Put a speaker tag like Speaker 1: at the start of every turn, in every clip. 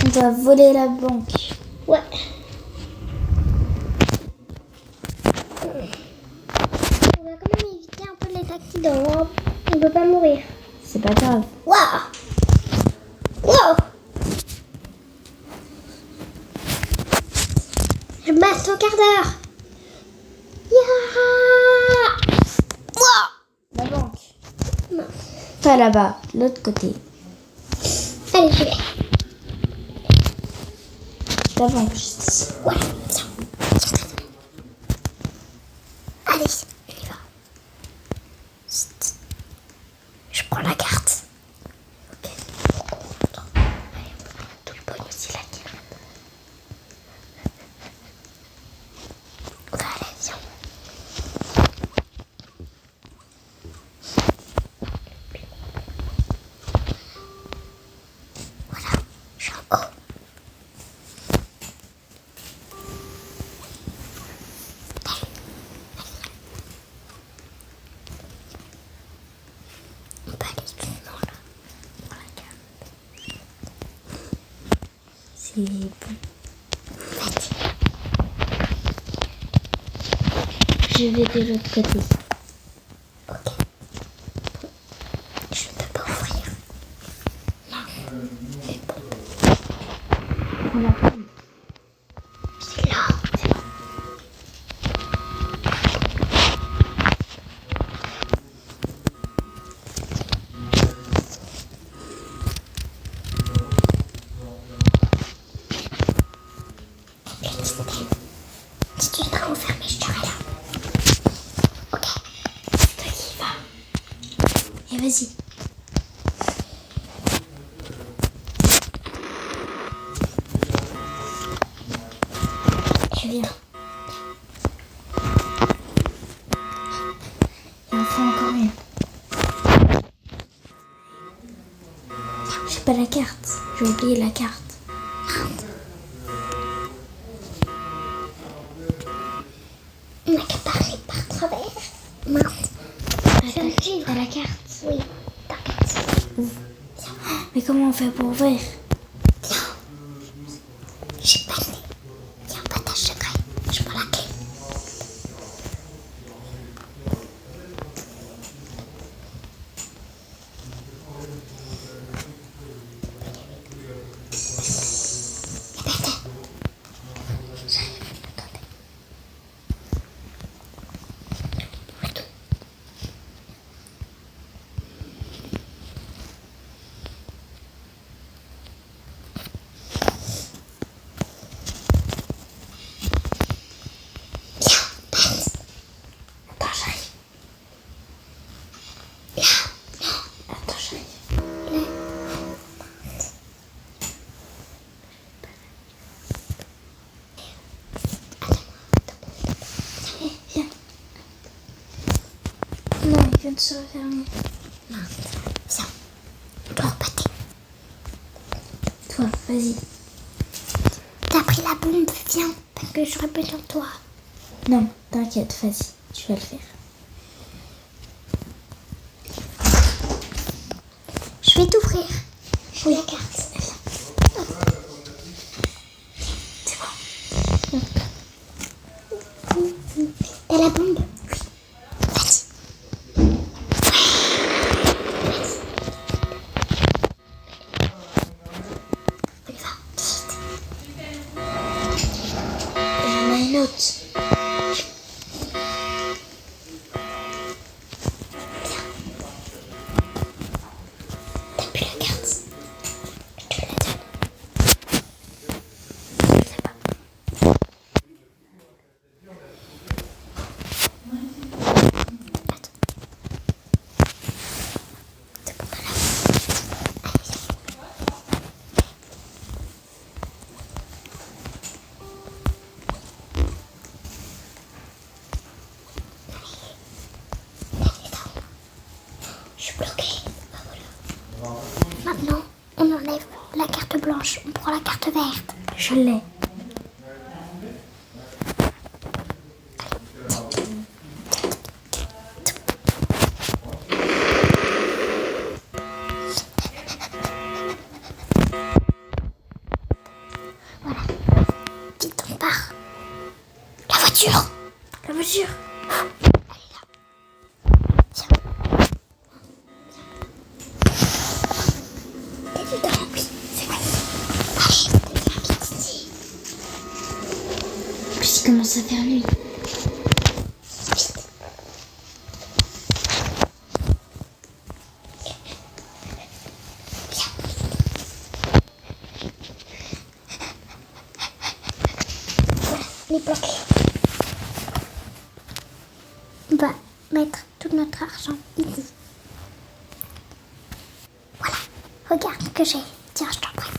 Speaker 1: On doit voler la banque.
Speaker 2: Ouais. On va quand même éviter un peu les accidents. Hein. On ne peut pas mourir.
Speaker 1: C'est pas grave.
Speaker 2: Waouh! Waouh! Je passe au quart d'heure. Yeah! Waouh!
Speaker 1: La banque.
Speaker 2: Non.
Speaker 1: Pas là-bas, l'autre côté.
Speaker 2: Allez, je vais.
Speaker 1: La banque, juste ici.
Speaker 2: Ouais, viens. Allez, on y va. Chut. Je prends la carte. Ok. Allez, on prend tout le bon aussi la carte. Allez, viens. Voilà, je suis en haut. On peut aller doucement là. Pour la carte.
Speaker 1: C'est bon.
Speaker 2: Vas-y.
Speaker 1: Je vais de l'autre côté.
Speaker 2: Ok. Je ne peux pas ouvrir. Non. Mais bon.
Speaker 1: On la prend.
Speaker 2: C'est là. C'est bon. Si tu es pas enfermé, je serai là. Ok. C'est toi qui y vas.
Speaker 1: Et vas-y.
Speaker 2: Et viens.
Speaker 1: Il en faut encore une. J'ai pas la carte. J'ai oublié la carte.
Speaker 2: On n'a qu'à passer par travers. Mince. Je vais le suivre.
Speaker 1: T'as la carte.
Speaker 2: Oui, t'inquiète.
Speaker 1: Mais comment on fait pour ouvrir?
Speaker 2: Viens. J'ai pas le nez. Viens, partage secret. Je prends la clé. Attends, j'arrive. Là. Non.
Speaker 1: Attends, j'arrive.
Speaker 2: Là.
Speaker 1: Viens. Non, il vient de se refermer.
Speaker 2: Non. Viens. On doit repâter.
Speaker 1: Toi, vas-y.
Speaker 2: T'as pris la bombe, viens. Parce que j'aurais besoin de toi.
Speaker 1: Non, t'inquiète, vas-y. Tu vas le faire.
Speaker 2: Je vais t'ouvrir. J'ai la carte. C'est bon. T'as la bombe? Oui. Vas-y. On y va. Vite.
Speaker 1: Il y en a une autre.
Speaker 2: T'as plus la carte. Je te la donne. C'est bon. Attends. C'est bon, t'as la. Allez, viens. Je suis bloquée. Ah, voilà. Maintenant, on enlève la carte blanche. On prend la carte verte.
Speaker 1: Je l'ai.
Speaker 2: voiture.
Speaker 1: La voiture.
Speaker 2: T'es dedans, oui, c'est vrai. Allez, vite ici.
Speaker 1: Puis il commence à faire nuit.
Speaker 2: Vite. Voilà, les blocs. On va mettre tout notre argent ici. Voilà, regarde ce que j'ai. Tiens, je t'en prête.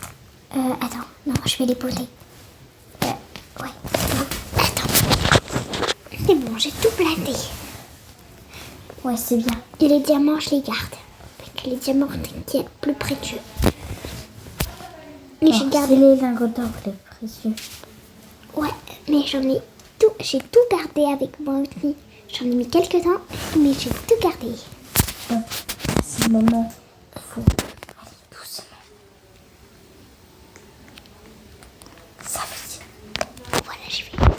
Speaker 2: Attends, non, je vais les poser. Ouais, non, attends. C'est bon, j'ai tout platé.
Speaker 1: Ouais, c'est bien.
Speaker 2: Et les diamants, je les garde. Parce que les diamants, c'est qui est le plus précieux. Mais j'ai
Speaker 1: C'est
Speaker 2: gardé.
Speaker 1: les lingots d'or les précieux.
Speaker 2: Ouais, mais j'ai tout gardé avec moi aussi. J'en ai mis quelques-uns, mais j'ai tout gardé.
Speaker 1: Bon, c'est le moment. Faut aller doucement. Ça veut dire.
Speaker 2: Voilà, je vais.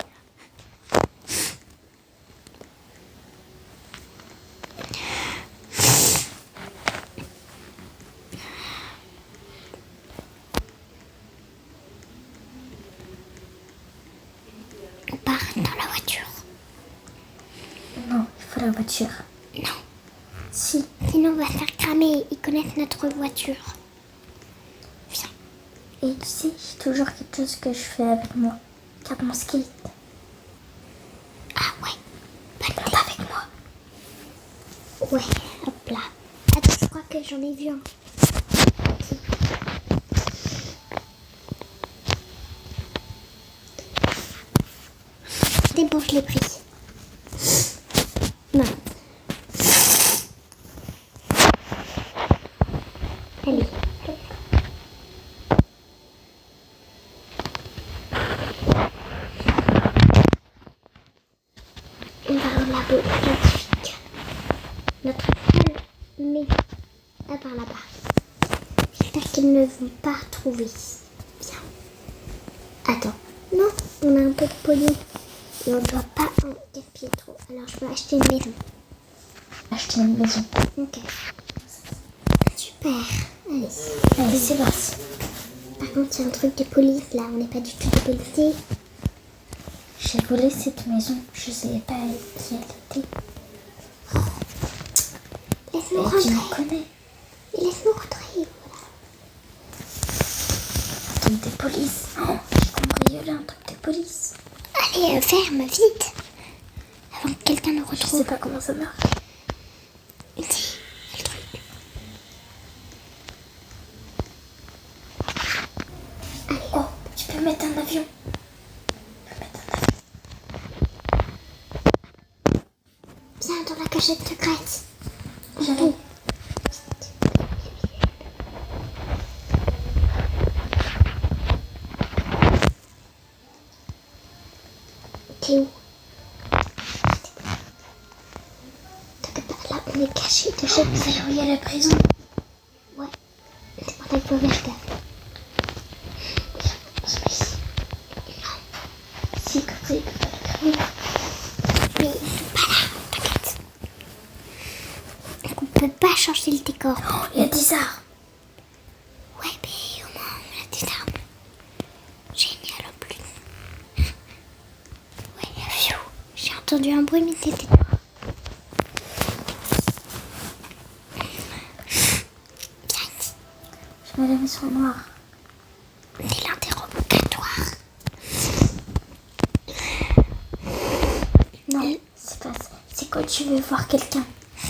Speaker 2: On part dans la voiture.
Speaker 1: Non, il faut la voiture.
Speaker 2: Non,
Speaker 1: Si.
Speaker 2: sinon on va faire cramer. Ils connaissent notre voiture. Viens.
Speaker 1: Et tu sais, j'ai toujours quelque chose que je fais avec moi. Regarde mon skate.
Speaker 2: Ah ouais, bonne idée.
Speaker 1: Avec moi.
Speaker 2: Ouais, hop là. Attends, je crois que j'en ai vu un. C'est bon, je l'ai pris. Non. Allez. On va au labo scientifique. Notre seule maison. Ah, par là-bas. J'espère qu'ils ne vont pas trouver. Bien. Attends. Non, on a un peu de pognon. Et on ne doit pas en gaspiller trop. Alors je vais acheter une maison.
Speaker 1: Acheter une maison.
Speaker 2: Ok. Super. Allez.
Speaker 1: Allez, c'est parti.
Speaker 2: Par contre, c'est un truc de police là. On n'est pas du tout des policiers.
Speaker 1: J'ai volé cette maison. Je ne savais pas qui elle était.
Speaker 2: Laisse-nous
Speaker 1: Et tu me
Speaker 2: rentrer.
Speaker 1: connais.
Speaker 2: Laisse-nous rentrer. Voilà.
Speaker 1: Un truc de police. Oh, j'ai cambriolé un truc de police.
Speaker 2: Allez, ferme, vite. Avant que quelqu'un nous
Speaker 1: Je
Speaker 2: retrouve.
Speaker 1: sais pas comment ça marche.
Speaker 2: Si, le truc.
Speaker 1: Oh, tu peux mettre un avion.
Speaker 2: Viens dans la cachette secrète.
Speaker 1: J'arrive.
Speaker 2: T'es où? T'inquiète pas, là on est caché de chez nous.
Speaker 1: Verrouiller la prison.
Speaker 2: Ouais. C'est pour ça qu'il faut faire gaffe.
Speaker 1: On se met ici. Si, comme ça, il peut pas le cramer.
Speaker 2: Mais ils sont pas là, t'inquiète. Donc on peut pas changer le décor.
Speaker 1: Oh, il y a des arbres.
Speaker 2: Ouais, mais au moins on a des armes. Génial en plus. Ouais, pfiou. J'ai entendu un bruit, mais c'était toi. Viens ici.
Speaker 1: Je mets la maison noire.
Speaker 2: C'est l'interrogatoire.
Speaker 1: Non, c'est pas ça. C'est quand tu veux voir quelqu'un.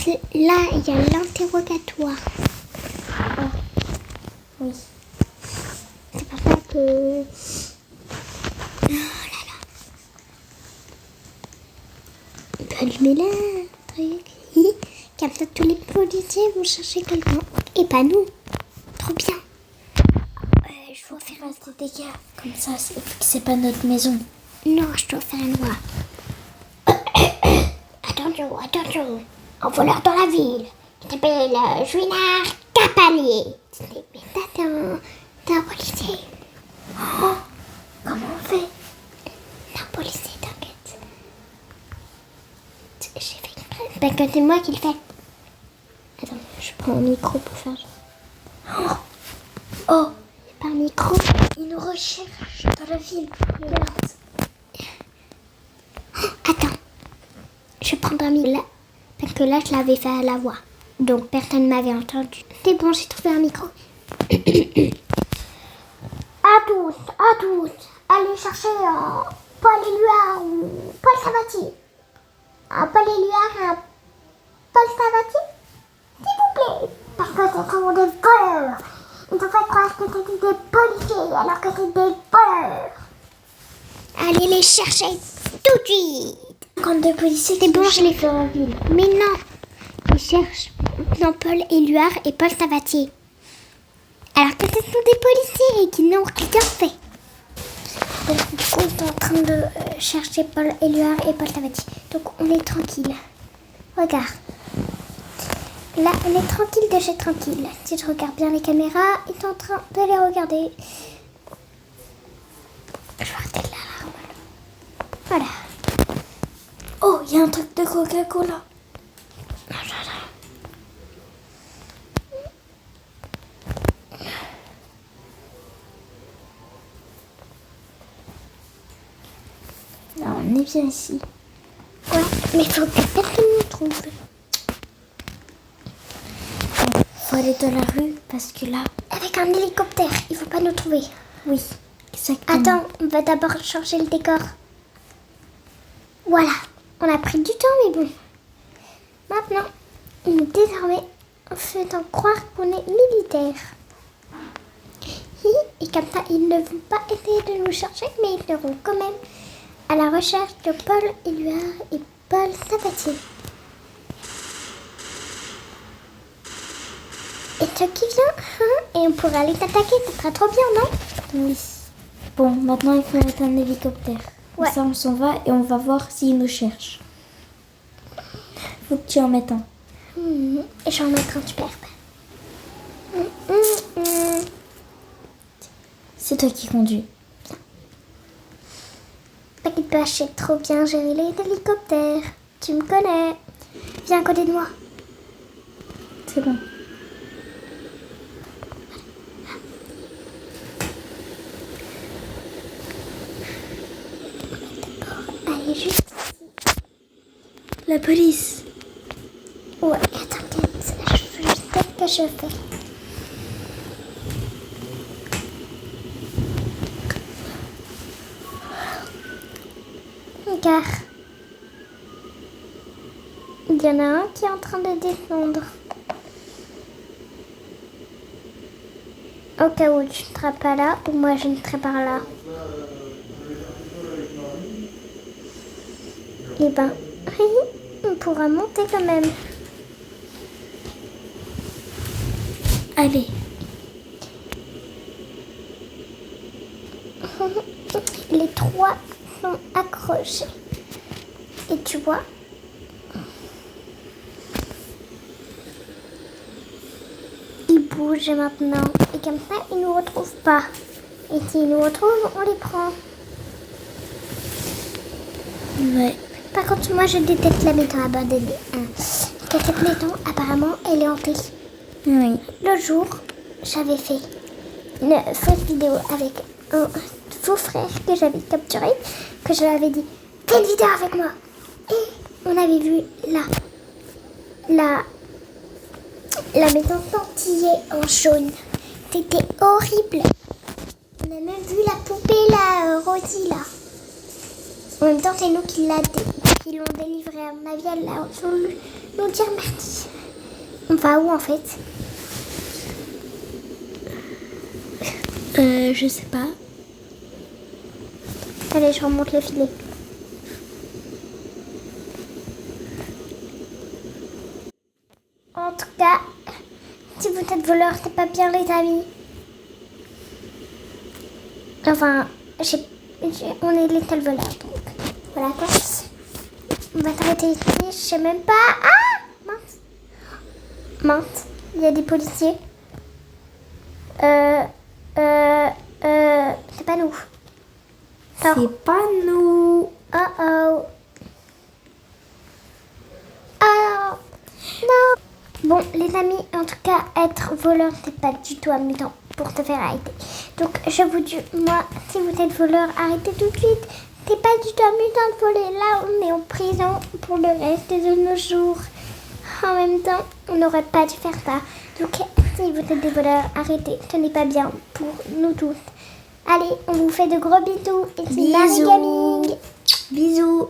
Speaker 2: Là, il y a l'interrogatoire.
Speaker 1: Oui.
Speaker 2: C'est pour ça que... Oh là là. On peut allumer là. Comme ça, tous les policiers vont chercher quelqu'un. Et pas nous. Trop bien. Je dois faire...
Speaker 1: Fasse des dégâts. Comme ça, c'est pas notre maison.
Speaker 2: Non, je dois faire une loi. Attention, attention. Un voleur dans la ville. Il s'appelle Juinard Capalier. Mais ça, t'es un policier.
Speaker 1: Oh, comment on fait?
Speaker 2: Un policier, t'inquiète. Parce que c'est moi qui le fais. Attends, je prends un micro pour faire genre.
Speaker 1: Oh,
Speaker 2: Pas un micro.
Speaker 1: ils nous recherchent dans la ville. Regarde.
Speaker 2: Attends. Je prends un micro là. Parce que là, je l'avais fait à la voix. Donc, personne ne m'avait entendu. C'est bon, j'ai trouvé un micro. À tous, allez chercher Paul Éluard ou Paul Sabatier. Paul Éluard, Paul Sabatier, s'il vous plaît. Parce que ce sont des voleurs. Ils nous fait croire que c'est des policiers alors que c'est des voleurs. Allez les chercher tout de suite.
Speaker 1: Quand deux policiers
Speaker 2: C'est bon, je les
Speaker 1: fais en ville.
Speaker 2: Mais non, ils cherchent non, Paul Éluard et Paul Sabatier. Alors que ce sont des policiers et qui n'ont rien fait.
Speaker 1: Donc, du coup, on est en train de chercher Paul Éluard et Paul Sabatier. Donc, on est tranquille. Regarde. Là, on est tranquille de chez tranquille. Si je regarde bien les caméras, ils sont en train de les regarder. Je vais arrêter l'alarme. Voilà. Oh, il y a un truc de Coca-Cola. Là, on est bien ici.
Speaker 2: Ouais, mais il faut que personne nous trouve.
Speaker 1: Faut aller dans la rue parce que là,
Speaker 2: Avec un hélicoptère, il faut pas nous trouver.
Speaker 1: oui, exactement.
Speaker 2: Attends, on va d'abord changer le décor. Voilà, on a pris du temps, mais bon. Maintenant, désormais, en faisant croire qu'on est militaire. Et comme ça, ils ne vont pas essayer de nous chercher, mais ils seront quand même à la recherche de Paul Éluard et Paul Sabatier. Et toi qui viens, et on pourra aller t'attaquer, ça sera trop bien, non?
Speaker 1: Oui. Bon, maintenant il faut mettre un hélicoptère. Comme
Speaker 2: Ouais.
Speaker 1: ça, on s'en va et on va voir s'ils nous cherchent. Faut que tu en mettes un.
Speaker 2: Et j'en mettrai un superbe.
Speaker 1: C'est toi qui conduis.
Speaker 2: T'inquiète pas, je sais trop bien gérer les hélicoptères. Tu me connais. Viens à côté de moi.
Speaker 1: C'est bon.
Speaker 2: Allez, juste.
Speaker 1: La police.
Speaker 2: Ouais, t'inquiète. Je sais ce que je fais. Regarde. Il y en a un qui est en train de descendre. Au cas où tu ne seras pas là, ou moi je ne serai pas là. Eh ben, on pourra monter quand même.
Speaker 1: Allez.
Speaker 2: Les trois sont accrochés. Et tu vois, ils bougent maintenant. Et comme ça, ils ne nous retrouvent pas. Et s'ils nous retrouvent, on les prend.
Speaker 1: Ouais.
Speaker 2: Par contre, moi, je déteste la maison abandonnée. Parce que cette maison, apparemment, elle est hantée.
Speaker 1: Oui.
Speaker 2: L'autre jour, j'avais fait une fausse vidéo avec un faux frère que j'avais capturé, que je lui avais dit « Fais une vidéo avec moi !» Et on avait vu la maison scintillée en jaune. C'était horrible. On a même vu la poupée, là, Rosie, là. En même temps, c'est nous qui l'ont délivrée. À mon avis, elle a voulu nous dire merci. On va où, en fait?
Speaker 1: Je sais pas.
Speaker 2: Allez, je remonte le filet. En tout cas, si vous êtes voleur, c'est pas bien, les amis. Enfin, on est les seuls voleurs, donc voilà quoi. On va s'arrêter ici, je sais même pas. Ah, mince. Mince, il y a des policiers. C'est pas nous.
Speaker 1: C'est pas nous.
Speaker 2: Oh oh. Oh
Speaker 1: Bon, les amis, en tout cas, être voleur, c'est pas du tout amusant pour te faire arrêter. Donc, je vous dis, moi, si vous êtes voleur, arrêtez tout de suite. C'est pas du tout amusant de voler. Là, on est en prison pour le reste de nos jours. En même temps, on n'aurait pas dû faire ça. Donc, si vous êtes des voleurs, arrêtez. Ce n'est pas bien pour nous tous. Allez, on vous fait de gros bisous. Et c'est Marie Gaming.
Speaker 2: Bisous.